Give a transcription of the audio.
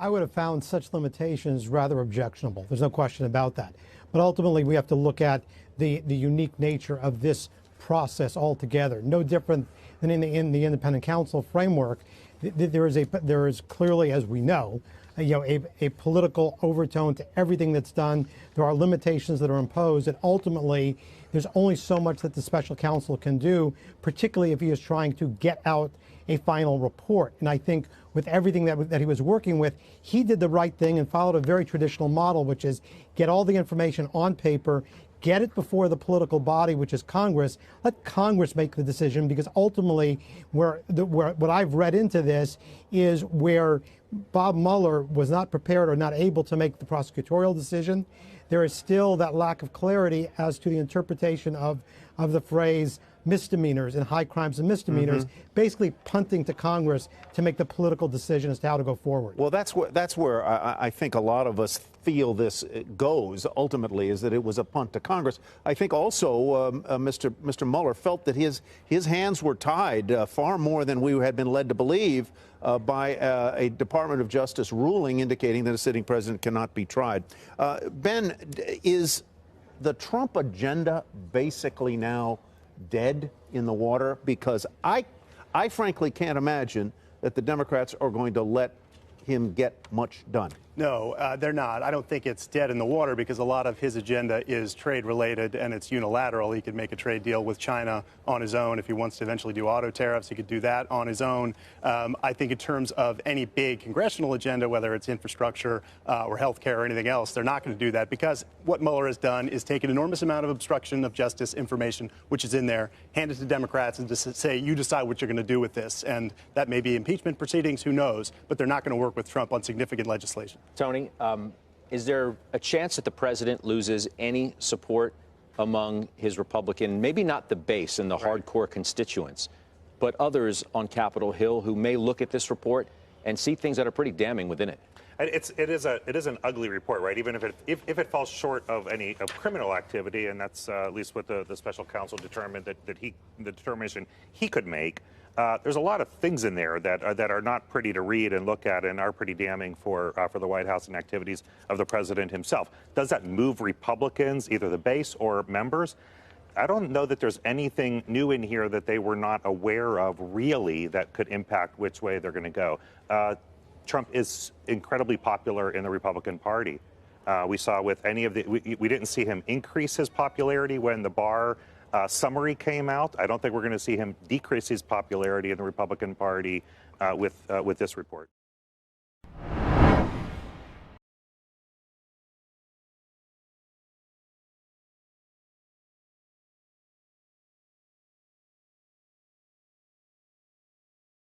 I would have found such limitations rather objectionable. There's no question about that. But ultimately, we have to look at the unique nature of this process altogether. No different than in the independent counsel framework. There is clearly, as we know, a political overtone to everything that's done. There are limitations that are imposed, and ultimately, there's only so much that the special counsel can do, particularly if he is trying to get out a final report. And I think with everything that he was working with, he did the right thing and followed a very traditional model, which is get all the information on paper, get it before the political body, which is Congress. Let Congress make the decision, because ultimately what I've read into this is where Bob Mueller was not prepared or not able to make the prosecutorial decision. There is still that lack of clarity as to the interpretation of the phrase misdemeanors and high crimes and misdemeanors, basically punting to Congress to make the political decision as to how to go forward. Well, that's where I think a lot of us feel this goes ultimately, is that it was a punt to Congress. I think also Mr. Mueller felt that his hands were tied far more than we had been led to believe by a Department of Justice ruling indicating that a sitting president cannot be tried. Ben, is the Trump agenda basically now dead in the water? Because I frankly can't imagine that the Democrats are going to let him get much done. No, they're not. I don't think it's dead in the water, because a lot of his agenda is trade related and it's unilateral. He could make a trade deal with China on his own. If he wants to eventually do auto tariffs, he could do that on his own. I think in terms of any big congressional agenda, whether it's infrastructure or health care or anything else, they're not going to do that, because what Mueller has done is take an enormous amount of obstruction of justice information, which is in there, hand it to Democrats and just say, you decide what you're going to do with this. And that may be impeachment proceedings, who knows, but they're not going to work with Trump on significant legislation. Tony, is there a chance that the president loses any support among his Republican, maybe not the base and the hardcore constituents, but others on Capitol Hill who may look at this report and see things that are pretty damning within it? It is an ugly report, right? Even if it falls short of any criminal activity, and that's at least what the special counsel determined the determination he could make. There's a lot of things in there that are not pretty to read and look at, and are pretty damning for the White House and activities of the president himself. Does that move Republicans, either the base or members? I don't know that there's anything new in here that they were not aware of, really, that could impact which way they're going to go. Trump is incredibly popular in the Republican Party. We saw with any of the, we didn't see him increase his popularity when the Barr summary came out. I don't think we're going to see him decrease his popularity in the Republican Party with this report.